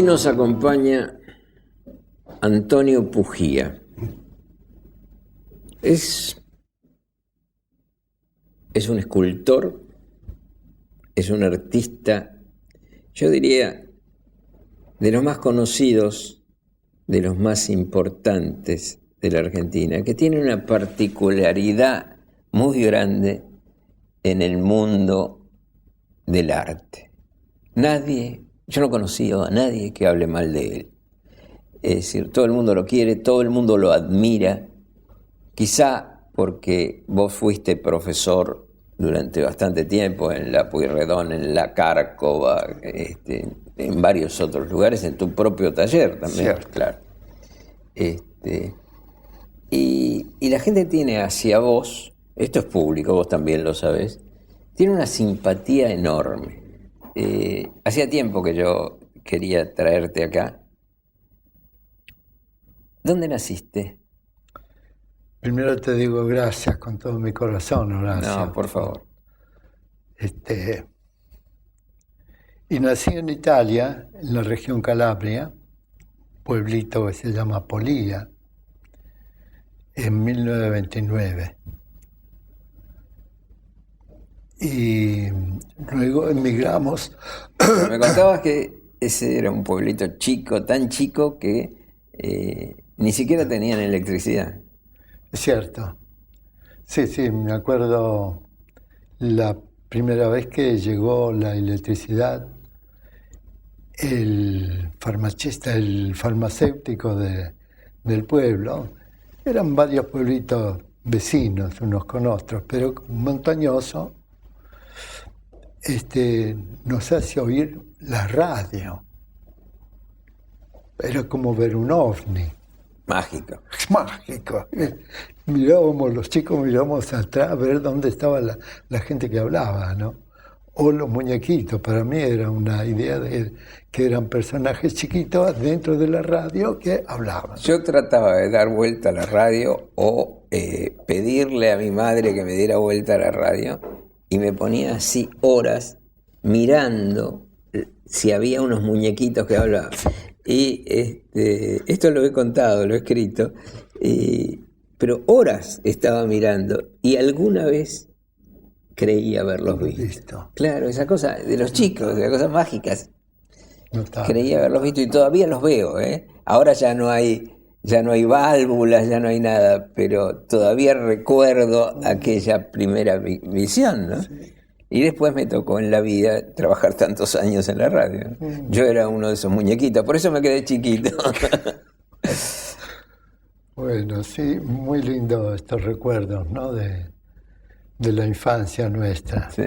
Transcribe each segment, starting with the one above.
Hoy nos acompaña Antonio Pugía. Es un escultor, es un artista, yo diría, de los más conocidos, de los más importantes de la Argentina, que tiene una particularidad muy grande en el mundo del arte. Yo no conocía a nadie que hable mal de él. Es decir, todo el mundo lo quiere, todo el mundo lo admira. Quizá porque vos fuiste profesor durante bastante tiempo en la Pueyrredón, en la Cárcova, en varios otros lugares, en tu propio taller también. Cierto. Claro. Y la gente tiene hacia vos, esto es público, vos también lo sabés, tiene una simpatía enorme. Hacía tiempo que yo quería traerte acá. ¿Dónde naciste? Primero te digo gracias con todo mi corazón, Horacio. No, por favor. Y nací en Italia, en la región Calabria, pueblito que se llama Polía, en 1929. Y luego emigramos. Me contabas que ese era un pueblito chico, tan chico que ni siquiera tenían electricidad. Es cierto. Sí, me acuerdo la primera vez que llegó la electricidad, el farmacéutico del pueblo, eran varios pueblitos vecinos unos con otros, pero montañoso, nos hace oír la radio. Era como ver un ovni. Mágico. Es mágico. Los chicos mirábamos atrás a ver dónde estaba la gente que hablaba, ¿no? O los muñequitos. Para mí era una idea de que eran personajes chiquitos dentro de la radio que hablaban. Yo trataba de dar vuelta a la radio o pedirle a mi madre que me diera vuelta a la radio y me ponía así horas mirando si había unos muñequitos que hablaban. Y esto lo he contado, lo he escrito, pero horas estaba mirando y alguna vez creí haberlos visto. Claro, esa cosa de los chicos, de las cosas mágicas. Creí haberlos visto y todavía los veo, ¿eh? Ahora ya no hay válvulas, ya no hay nada, pero todavía recuerdo aquella primera visión, ¿no? Sí. Y después me tocó en la vida trabajar tantos años en la radio. Yo era uno de esos muñequitos, por eso me quedé chiquito. Bueno, sí, muy lindo estos recuerdos, ¿no? De la infancia nuestra. Sí.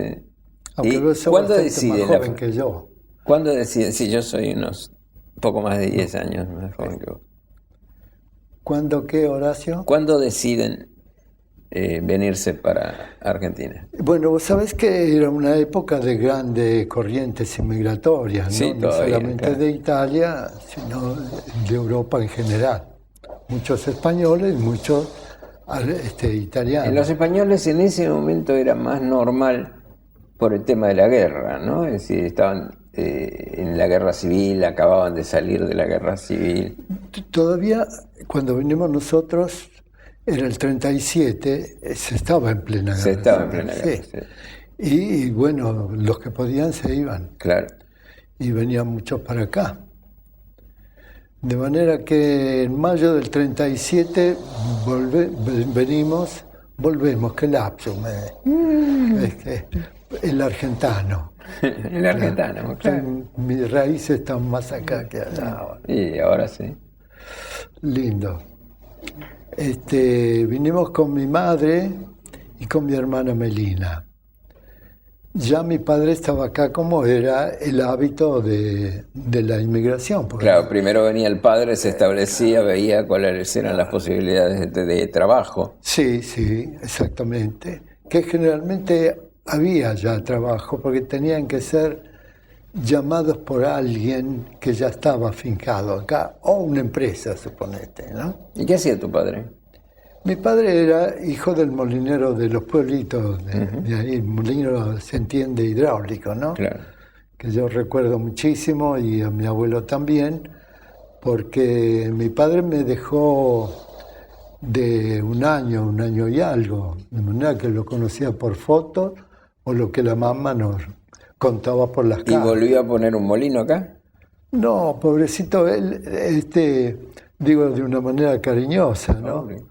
Aunque vos sos bastante más joven que yo. ¿Cuándo deciden? Sí, yo soy unos poco más de 10 años más joven que vos. ¿Cuándo qué, Horacio? ¿Cuándo deciden venirse para Argentina? Bueno, vos sabés que era una época de grandes corrientes inmigratorias, ¿no? Sí, No todavía, solamente claro. de Italia, sino de Europa en general. Muchos españoles y muchos italianos. En los españoles en ese momento era más normal por el tema de la guerra, ¿no? Es decir, estaban en la guerra civil, acababan de salir de la guerra civil. Todavía, cuando vinimos nosotros, era el 37, se estaba en plena guerra. Se estaba en plena guerra, sí. Y bueno, los que podían se iban. Claro. Y venían muchos para acá. De manera que en mayo del 37 volvemos, qué lapso, el argentano. El argentano, claro. Mis raíces están más acá que allá ahora. Y ahora sí. Lindo. Vinimos con mi madre y con mi hermana Melina. Ya mi padre estaba acá como era el hábito de la inmigración. Claro, primero venía el padre, se establecía, veía cuáles eran las posibilidades de trabajo. Sí, exactamente. Que generalmente había ya trabajo porque tenían que ser llamados por alguien que ya estaba afincado acá, o una empresa, suponete, ¿no? ¿Y qué hacía tu padre? Mi padre era hijo del molinero de los pueblitos de ahí, el molinero se entiende hidráulico, ¿no? Claro. que yo recuerdo muchísimo y a mi abuelo también, porque mi padre me dejó de un año y algo, de manera que lo conocía por fotos o lo que la mamá nos contaba por las ¿Y calles. volvió a poner un molino acá? No, pobrecito, él, digo de una manera cariñosa, ¿no? Pobre.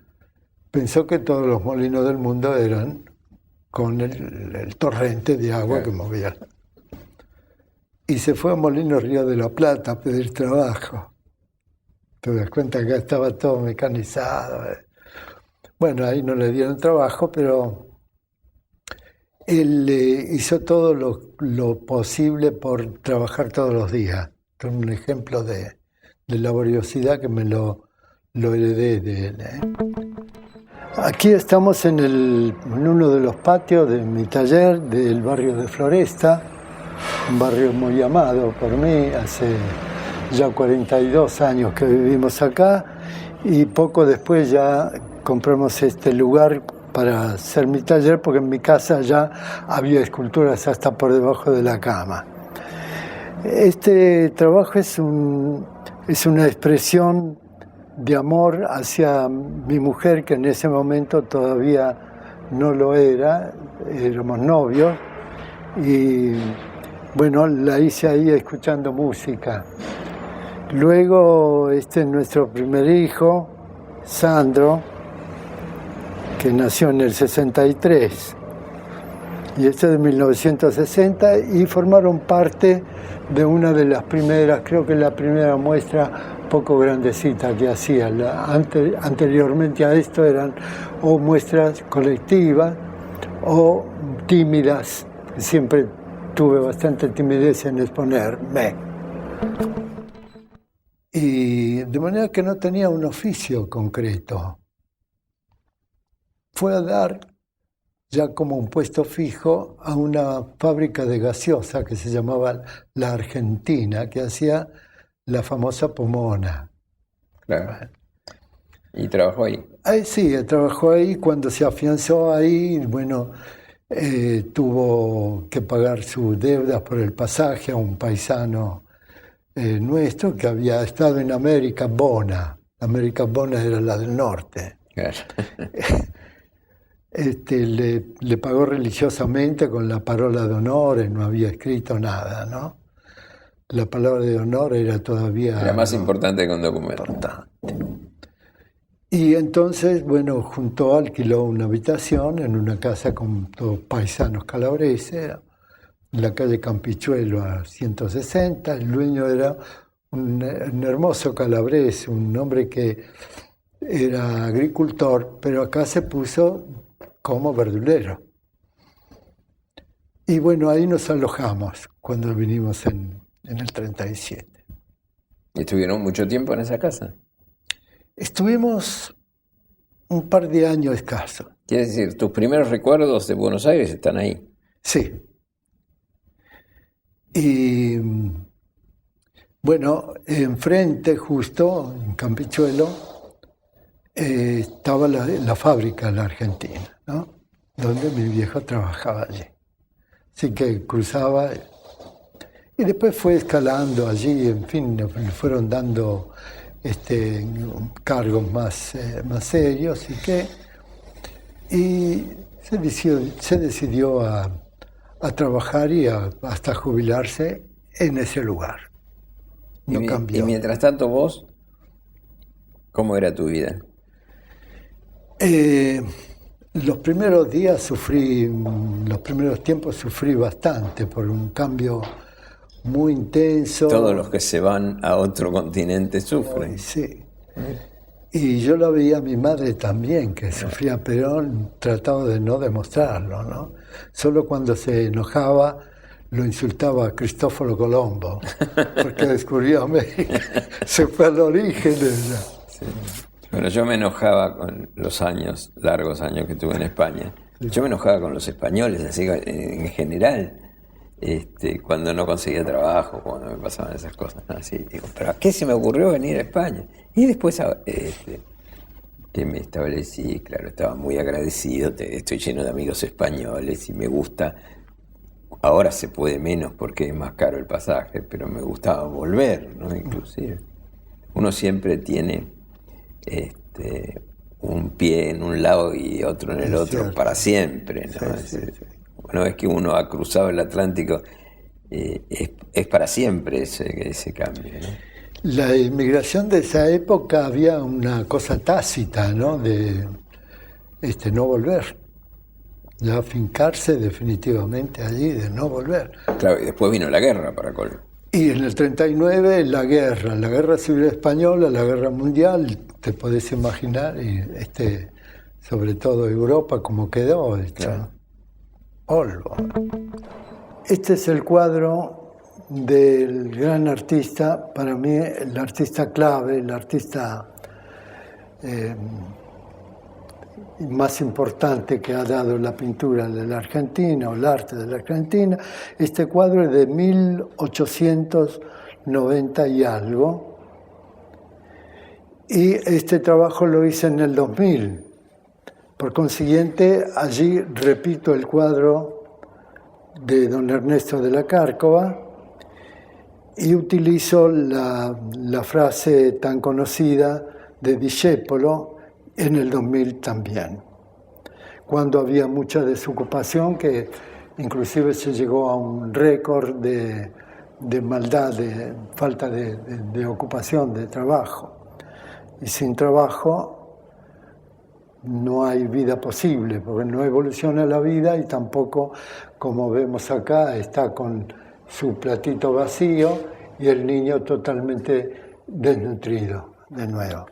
Pensó que todos los molinos del mundo eran con el torrente de agua Claro. que movía. Y se fue a Molino Río de la Plata a pedir trabajo. Te das cuenta que estaba todo mecanizado. Bueno, ahí no le dieron trabajo, pero él hizo todo lo posible por trabajar todos los días. Es un ejemplo de laboriosidad que me lo heredé de él. Aquí estamos en uno de los patios de mi taller del barrio de Floresta, un barrio muy amado por mí. Hace ya 42 años que vivimos acá y poco después ya compramos este lugar para hacer mi taller, porque en mi casa ya había esculturas hasta por debajo de la cama. Este trabajo es una expresión de amor hacia mi mujer, que en ese momento todavía no lo era, éramos novios, y bueno, la hice ahí escuchando música. Luego nuestro primer hijo, Sandro, que nació en el 63, y de 1960, y formaron parte de una de las primeras, creo que la primera muestra poco grandecita que hacía. Anteriormente a esto eran o muestras colectivas o tímidas. Siempre tuve bastante timidez en exponerme. Y de manera que no tenía un oficio concreto. Fue a dar ya como un puesto fijo a una fábrica de gaseosa que se llamaba La Argentina, que hacía la famosa Pomona. Claro. ¿Y trabajó ahí? Sí, trabajó ahí. Cuando se afianzó ahí, bueno, tuvo que pagar sus deudas por el pasaje a un paisano nuestro que había estado en América Bona. América Bona era la del norte. Claro. Le pagó religiosamente con la parola de honor, no había escrito nada, ¿no? La palabra de honor era todavía... Era más importante que un documento. Importante. Y entonces, bueno, alquiló una habitación en una casa con todos paisanos calabreses, en la calle Campichuelo a 160. El dueño era un hermoso calabrés, un hombre que era agricultor, pero acá se puso como verdulero. Y bueno, ahí nos alojamos cuando vinimos en el 37. ¿Y estuvieron mucho tiempo en esa casa? Estuvimos un par de años escasos. Quiere decir, tus primeros recuerdos de Buenos Aires están ahí. Sí. Y bueno, enfrente, justo en Campichuelo, estaba la fábrica La Argentina, ¿no? Donde mi viejo trabajaba allí. Así que cruzaba. Y después fue escalando allí, en fin, le fueron dando cargos más serios y se decidió a trabajar y hasta jubilarse en ese lugar. No cambió. Y mientras tanto vos, ¿cómo era tu vida? Los primeros días los primeros tiempos sufrí bastante por un cambio muy intenso. Todos los que se van a otro continente sufren. Sí. Y yo la veía a mi madre también, que sufría, pero trataba de no demostrarlo, ¿no? Solo cuando se enojaba lo insultaba a Cristóforo Colombo, porque descubrió América. Se fue al origen de ella. Sí. Bueno, yo me enojaba con los largos años que tuve en España. Yo me enojaba con los españoles, así en general. Cuando no conseguía trabajo, cuando me pasaban esas cosas, ¿no? Así, digo, ¿pero a qué se me ocurrió venir a España? Y después que me establecí, claro, estaba muy agradecido, estoy lleno de amigos españoles y me gusta ahora se puede menos porque es más caro el pasaje, pero me gustaba volver, ¿no? Inclusive. Uno siempre tiene un pie en un lado y otro en el otro, cierto, para siempre, ¿no? Sí, sí. Una vez que uno ha cruzado el Atlántico, es para siempre ese cambio, ¿no? La inmigración de esa época había una cosa tácita, ¿no? De no volver, ya afincarse definitivamente allí, de no volver. Claro, y después vino la guerra para colmo. Y en el 39 la guerra civil española, la guerra mundial, te podés imaginar, y sobre todo Europa como quedó hecho Claro. polvo. Este es el cuadro del gran artista, para mí el artista clave, el artista más importante que ha dado la pintura de la Argentina o el arte de la Argentina. Este cuadro es de 1890 y algo, y este trabajo lo hice en el 2000. Por consiguiente, allí repito el cuadro de don Ernesto de la Cárcova y utilizo la frase tan conocida de Discépolo en el 2000 también, cuando había mucha desocupación, que inclusive se llegó a un récord de maldad, de falta de ocupación, de trabajo. Y sin trabajo no hay vida posible, porque no evoluciona la vida y tampoco, como vemos acá, está con su platito vacío y el niño totalmente desnutrido de nuevo.